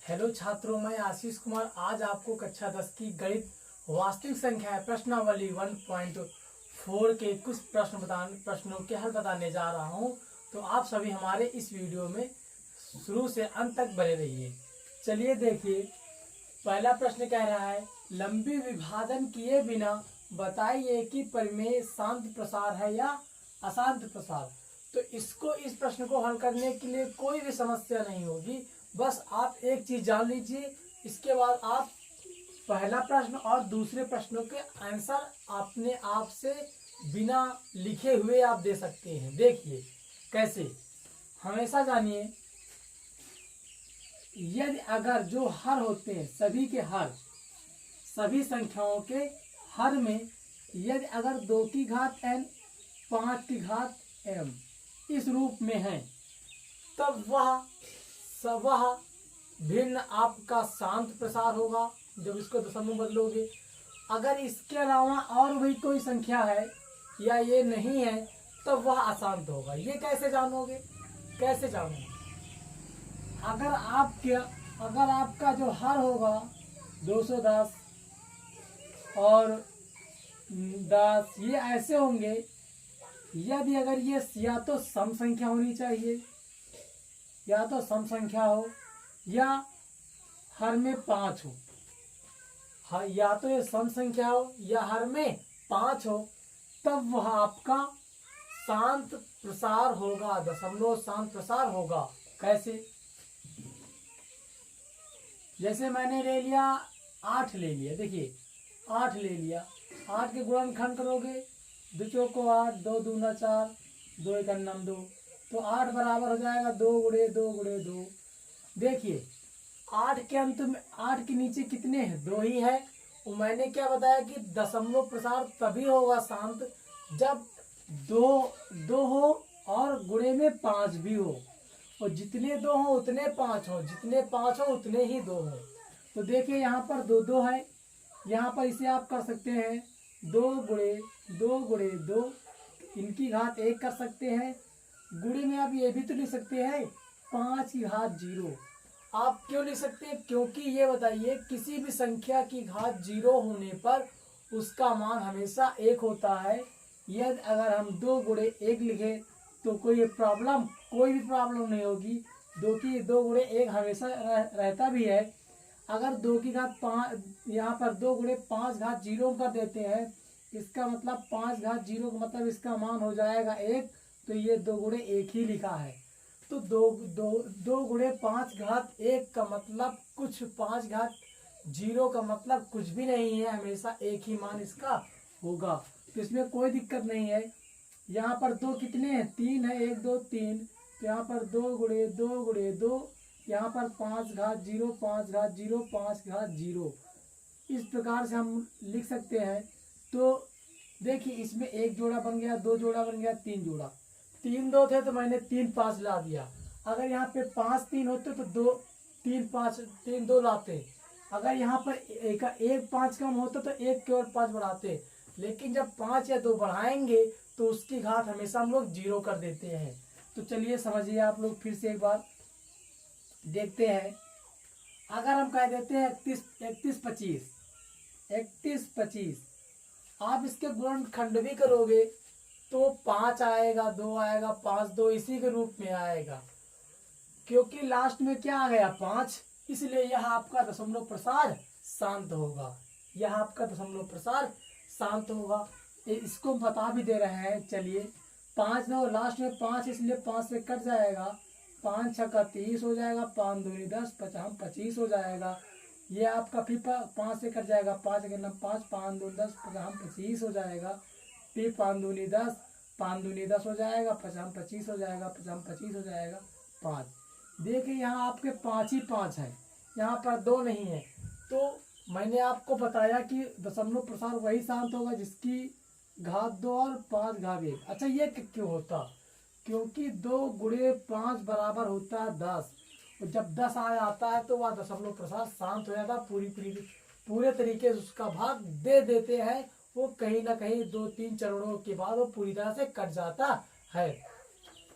Hello छात्रों, मैं आशीष कुमार आज आपको कक्षा 10 की गणित वास्तविक संख्या प्रश्नावली 1.4 के कुछ प्रश्नों के हल बताने जा रहा हूं। तो आप सभी हमारे इस वीडियो में शुरू से अंत तक बने रहिए। चलिए देखिए, पहला प्रश्न कह रहा है, लंबी विभाजन किए बिना बताइए कि परिमेय शांत प्रसार है या अशांत प्रसार। तो इस प्रश्न को हल करने के लिए कोई भी समस्या नहीं होगी। बस आप एक चीज जान लीजिए, इसके बाद आप पहला प्रश्न और दूसरे प्रश्नों के आंसर अपने आप से बिना लिखे हुए आप दे सकते हैं। देखिए कैसे, हमेशा जानिए, यदि अगर जो हर होते हैं सभी के हर, सभी संख्याओं के हर में यदि अगर 2 की घात n 5 की घात m इस रूप में है, तब वह भिन्न आपका शांत प्रसार होगा जब इसको दशमलव बदलोगे। अगर इसके अलावा और भी कोई संख्या है या ये नहीं है, तब वह अशांत होगा। ये कैसे जानोगे? अगर आपका जो हर होगा 210 और 10, ये ऐसे होंगे यदि अगर ये या तो सम संख्या होनी चाहिए, या तो सम संख्या हो, या हर में 5 हो। या तो ये सम संख्या हो या हर में 5 हो, तब वह आपका शांत प्रसार होगा, दशमलव शांत प्रसार होगा। कैसे? जैसे मैंने ले लिया 8 ले लिया, देखिए 8 ले लिया, 8 के गुणनखंड करोगे, 2 चौको 8, 2 दूना 4, 2 एक 2, तो 8 बराबर हो जाएगा 2 गुणे 2 गुणे 2। देखिए 8 के अंत में, 8 के नीचे कितने हैं? 2 ही है। और मैंने क्या बताया कि दशमलव प्रसार तभी होगा शांत जब 2 हो और गुणे में 5 भी हो, और जितने 2 हो उतने 5 हो, जितने 5 हो उतने ही 2 हो। तो देखिए यहाँ पर 2 है, यहाँ पर इसे आप कर सकते हैं 2 गुणे 2 गुणे 2, इनकी घात 1 कर सकते हैं। गुणे में आप ये भी तो लिख सकते हैं 5 की घात 0। आप क्यों लिख सकते हैं? क्योंकि ये बताइए, किसी भी संख्या की घात 0 होने पर उसका मान हमेशा 1 होता है। यदि अगर हम 2 गुणे 1 लिखे तो कोई भी प्रॉब्लम नहीं होगी। 2 गुणे 1 हमेशा रहता भी है। अगर 2 की घात 5, यहाँ पर 2 गुणे 5 घात 0 कर देते हैं, इसका मतलब 5 घात 0 का मतलब इसका मान हो जाएगा 1। तो ये 2 गुणे 1 ही लिखा है। तो 2 गुणे 5 घात 1 का मतलब कुछ, 5 घात 0 का मतलब कुछ भी नहीं है, हमेशा 1 ही मान इसका होगा। तो इसमें कोई दिक्कत नहीं है। यहाँ पर 2 कितने हैं? 3 है, 1 2 3। तो यहाँ पर 2 गुणे 2 गुणे 2, यहाँ पर 5 घात 0 5 घात 0 5 घात 0, इस प्रकार से हम लिख सकते हैं। तो देखिए इसमें 1 जोड़ा बन गया, 2 जोड़ा बन गया, 3 जोड़ा। 3 2 थे तो मैंने 3 5 ला दिया। अगर यहाँ पे 5 3 होते तो 2 3 5 3 2 लाते। अगर यहाँ पर एक 5 कम होता तो 1 के और 5 बढ़ाते। लेकिन जब 5 या 2 बढ़ाएंगे तो उसकी घात हमेशा हम लोग 0 कर देते हैं। तो चलिए समझिए आप लोग, फिर से एक बार देखते हैं। अगर हम कह देते हैं 31 25, आप इसके गुणनखंड भी करोगे तो 5 आएगा, 2 आएगा, 5 2 इसी के रूप में आएगा, क्योंकि लास्ट में क्या आ गया? 5। इसलिए यह आपका दशमलव प्रसार शांत होगा, यह आपका दशमलव प्रसार शांत होगा। इसको बता भी दे रहे हैं। चलिए 5 9, लास्ट में 5, इसलिए 5 से कट जाएगा, 5 6 का 30 हो जाएगा, 5 दूनी 10, 50 25 हो जाएगा। ये आपका फिर 5 से कट जाएगा, 5 के 5, 5 दूनी 10, 50 25 हो जाएगा। फिर 5 दूनी 10, 5 दूनी 10 हो जाएगा, 50 25 हो जाएगा, 50 25 हो जाएगा 5। देखिए यहाँ आपके 5 ही 5 है, यहाँ पर 2 नहीं है। तो मैंने आपको बताया कि दशमलव प्रसार वही शांत होगा जिसकी घात 2 और 5 घात 1। अच्छा, ये क्यों होता? क्योंकि 2 गुणे 5 बराबर होता है 10, और जब 10 आ जाता है तो वह दशमलव प्रसार शांत हो जाता है। पूरे तरीके से उसका भाग दे देते हैं। वो कहीं ना कहीं 2-3 चरणों के बाद वो पूरी तरह से कट जाता है।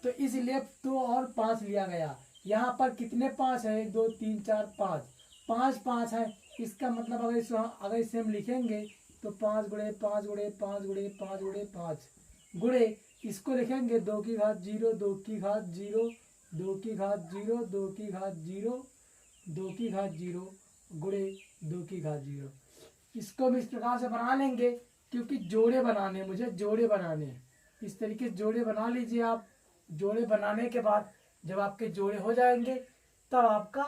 तो इसलिए 2 और 5 लिया गया। यहाँ पर कितने 5 है, 1 2 3 4 5, 5 5 है। इसका मतलब अगर इसे हम लिखेंगे तो 5 गुणे 5 गुणे 5 गुणे 5 गुणे 5 गुणे इसको लिखेंगे 2 की घात 0 2 की घात 0 2 की घात 0 2 की घात 0 2 की घात 0 गुणे 2 की घात 0। इसको हम इस प्रकार से बना लेंगे क्योंकि जोड़े बनाने हैं, मुझे जोड़े बनाने हैं। इस तरीके से जोड़े बना लीजिए आप। जोड़े बनाने के बाद जब आपके जोड़े हो जाएंगे तब आपका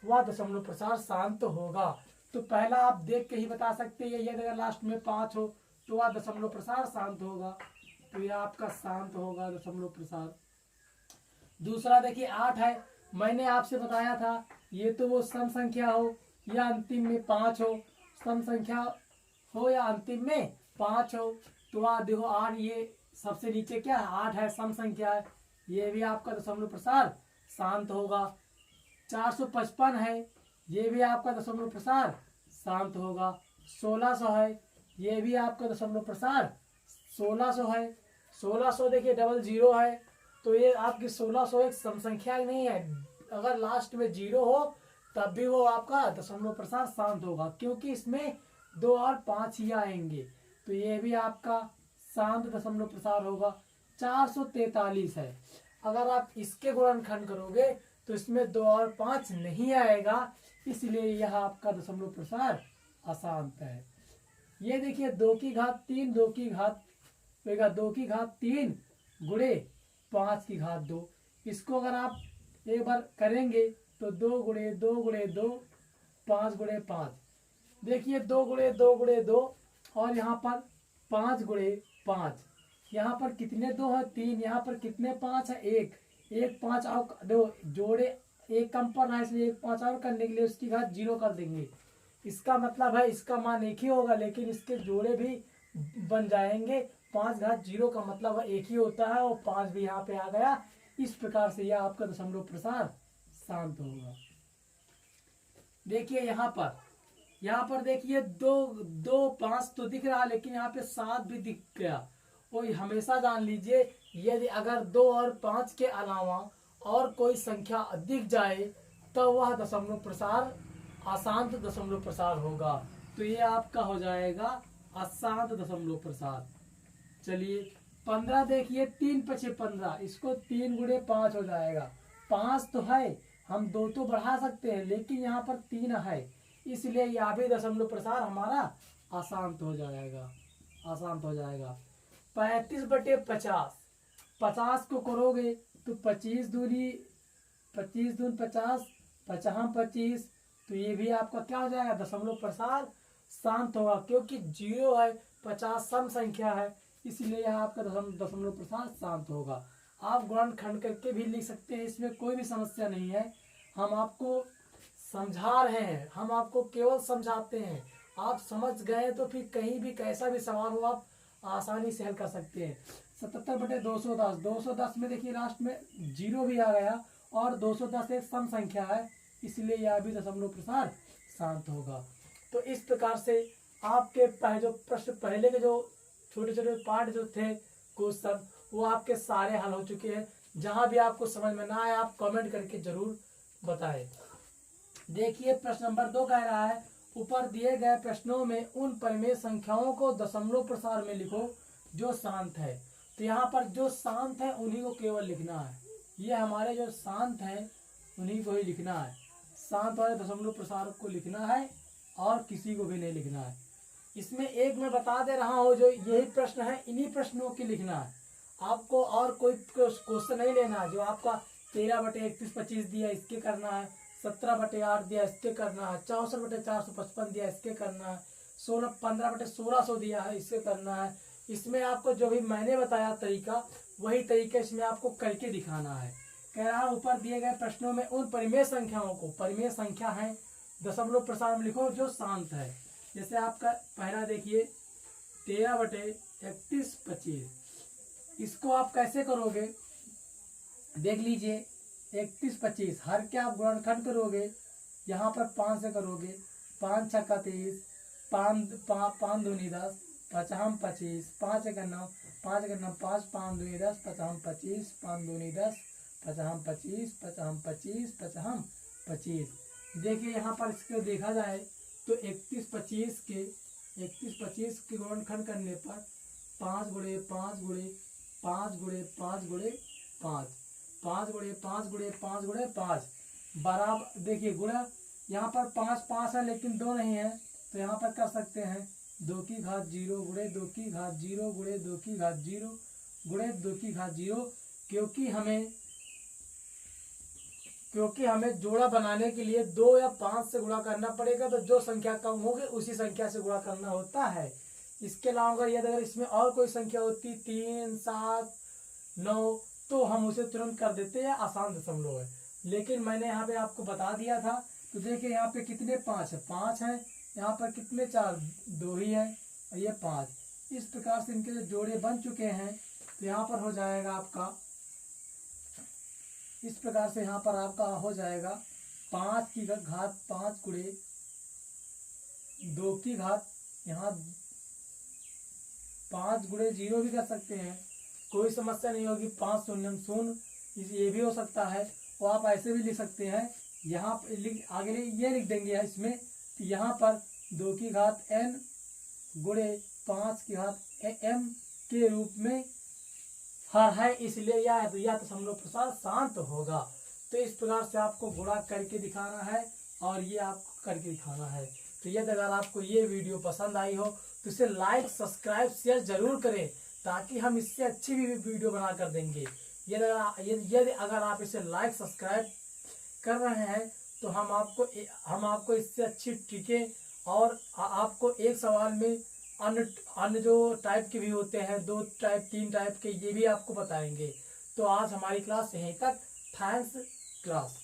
वह दशमलव प्रसार शांत होगा। तो पहला आप देख के ही बता सकते हैं, यदि अगर लास्ट में 5 हो तो वह दशमलव प्रसार शांत होगा, तो यह आपका शांत होगा दशमलव प्रसार। दूसरा देखिए 8 है, मैंने आपसे बताया था ये तो वो सम संख्या हो या अंतिम में 5 हो, सम संख्या हो या अंतिम में 5 हो, तो वह देखो 8, ये सबसे नीचे क्या है 8 है, सम संख्या है, ये भी आपका दशमलव प्रसार शांत होगा। 455 है, ये भी आपका दशमलव प्रसार शांत होगा। 1600 है, ये भी आपका दशमलव प्रसार 1600 है। 1600 देखिए डबल जीरो है, तो ये आपकी 1600 एक सम संख्या नहीं है, अगर लास्ट में 0 हो तब भी वो आपका दशमलव प्रसार शांत होगा, क्योंकि इसमें 2 और 5 ही आएंगे, तो ये भी आपका शांत दशमलव प्रसार होगा। 443 है, अगर आप इसके गुणनखंड करोगे तो इसमें 2 और 5 नहीं आएगा, इसलिए यह आपका दशमलव प्रसार अशांत है। ये देखिए 2 की घात 3 2 की घात 3 गुणे 5 की घात 2, इसको अगर आप एक बार करेंगे तो 2 गुणे 2 गुणे 2 5 गुणे 5, देखिए 2 गुणे 2 गुणे 2 और यहाँ पर 5 गुणे 5, यहाँ पर कितने 2 है 3, यहाँ पर कितने 5 है 1 1 5 और दो जोड़े एक कम पर है, इसलिए 1 5 और करने के लिए उसकी घात 0 कर देंगे। इसका मतलब है इसका मान एक ही होगा, लेकिन इसके जोड़े भी बन जाएंगे। 5 घात 0 का मतलब एक ही होता है और 5 भी यहाँ पे आ गया। इस प्रकार से यह आपका दशमलव प्रसार शांत होगा। देखिए यहाँ पर देखिए 2 2 5 तो दिख रहा है, लेकिन यहाँ पे 7 भी दिख गया। और हमेशा जान लीजिए यदि अगर 2 और 5 के अलावा और कोई संख्या दिख जाए तो वह दशमलव प्रसार अशांत दशमलव प्रसार होगा, तो ये आपका हो जाएगा अशांत दशमलव प्रसार। चलिए 15 देखिए 3 पचे 15, इसको 3 गुणे 5 हो जाएगा। 5 तो है, हम 2 तो बढ़ा सकते हैं, लेकिन यहाँ पर 3 है, इसलिए यह भी दशमलव प्रसार हमारा अशांत हो जाएगा, अशांत हो जाएगा। 35 बटे 50, 50 को करोगे तो 25 दूनी 50, 50 25, तो ये भी आपका क्या हो जाएगा दशमलव प्रसार शांत होगा, क्योंकि 0 है, 50 सम संख्या है, इसलिए यह आपका दशमलव प्रसार शांत होगा। आप गुणनखंड करके भी लिख सकते हैं, इसमें कोई भी समस्या नहीं है। हम आपको समझा रहे हैं, हम आपको केवल समझाते हैं, आप समझ गए तो फिर कहीं भी कैसा भी सवाल हो आप आसानी से हल कर सकते हैं। 77 बटे 210, 210 में देखिए लास्ट में 0 भी आ गया और 210 एक सम संख्या है, इसलिए यह भी दशमलव प्रसार शांत होगा। तो इस प्रकार से आपके जो प्रश्न पहले के जो छोटे छोटे पार्ट जो थे क्वेश्चन, वो आपके सारे हल हो चुके हैं। जहां भी आपको समझ में ना आए आप कमेंट करके जरूर बताएं। देखिए प्रश्न नंबर 2 कह रहा है, ऊपर दिए गए प्रश्नों में उन परिमेय संख्याओं को दशमलव प्रसार में लिखो जो शांत है। तो यहाँ पर जो शांत है उन्हीं को केवल लिखना है, ये हमारे जो शांत हैं उन्हीं को ही लिखना है, शांत वाले दशमलव प्रसार को लिखना है और किसी को भी नहीं लिखना है। इसमें एक मैं बता दे रहा हूँ, जो यही प्रश्न है इन्हीं प्रश्नों की लिखना है, आपको और कोई क्वेश्चन नहीं लेना है। जो आपका 13 बटे 31 25 दिया इसके करना है, 17 बटे 8 दिया इसके करना है, 64 बटे 455 दिया इसके करना है, 15 बटे 1600 दिया है इसके करना है। इसमें आपको जो भी मैंने बताया तरीका, वही तरीका इसमें आपको करके दिखाना है। कह रहा है ऊपर दिए गए प्रश्नों में उन परिमेय संख्याओं को, परिमेय संख्या है, दशमलव प्रसार में लिखो जो शांत है। जैसे आपका पहला देखिए 13 बटे 31 25, इसको आप कैसे करोगे देख लीजिए। 31 25 हर के आप गुणनखंड करोगे, यहाँ पर 5 से करोगे, 5 छक्का 23, 5 दूनी 10, 5 25, 5 एक 9, 5 एक 9, 5 5 दूनी 10, 5 25, 5 दूनी 10, पचहम 25, पचहम 25, पचहम 25। देखिए यहाँ पर इसको देखा जाए तो 31 25 के गुणनखंड करने पर 5 गुणे 5 गुणे 5 गुणे 5 गुणे 5, 5 गुणे 5 गुणे 5 गुणे 5 बराबर। देखिए गुणा यहाँ पर 5 5 है लेकिन 2 नहीं है, तो यहाँ पर कर सकते हैं 2 की घात 0 गुणे 2 की घात 0 गुणे 2 की घात 0 गुणे 2 की घात 0, क्योंकि हमें जोड़ा बनाने के लिए 2 या 5 से गुणा करना पड़ेगा, तो जो संख्या कम होगी उसी संख्या से गुणा करना होता है। इसके अलावा अगर इसमें और कोई संख्या होती 3 7 9 तो हम उसे तुरंत कर देते हैं, आसान दशमलव है। लेकिन मैंने यहाँ पे आपको बता दिया था। तो देखिए यहाँ पे कितने 5 है, 5 है। यहाँ पर कितने 4, 2 ही है और ये 5। इस प्रकार से इनके जो जोड़े बन चुके हैं, तो यहाँ पर हो जाएगा आपका, इस प्रकार से यहाँ पर आपका हो जाएगा 5 की घात 5 गुणे 2 की घात, यहाँ 5 गुणे 0 भी कर सकते हैं, कोई समस्या नहीं होगी। 5 शून्य शून्य, ये भी हो सकता है। और आप ऐसे भी लिख सकते हैं, यहाँ आगे ये लिख देंगे इसमें, तो यहाँ पर 2 की घात n गुणे 5 की घात m के रूप में हर है, इसलिए यह दशमलव प्रसार शांत होगा। तो इस प्रकार से आपको गुणा करके दिखाना है और ये आपको करके दिखाना है। तो यदि अगर आपको ये वीडियो पसंद आई हो तो इसे लाइक सब्सक्राइब शेयर जरूर करें, ताकि हम इससे अच्छी भी वीडियो बना कर देंगे। यदि अगर आप इसे लाइक सब्सक्राइब कर रहे हैं तो हम आपको इससे अच्छी ट्रिकें और आपको एक सवाल में अन्य जो टाइप के भी होते हैं, 2 टाइप 3 टाइप के, ये भी आपको बताएंगे। तो आज हमारी क्लास यहीं तक। Thanks class.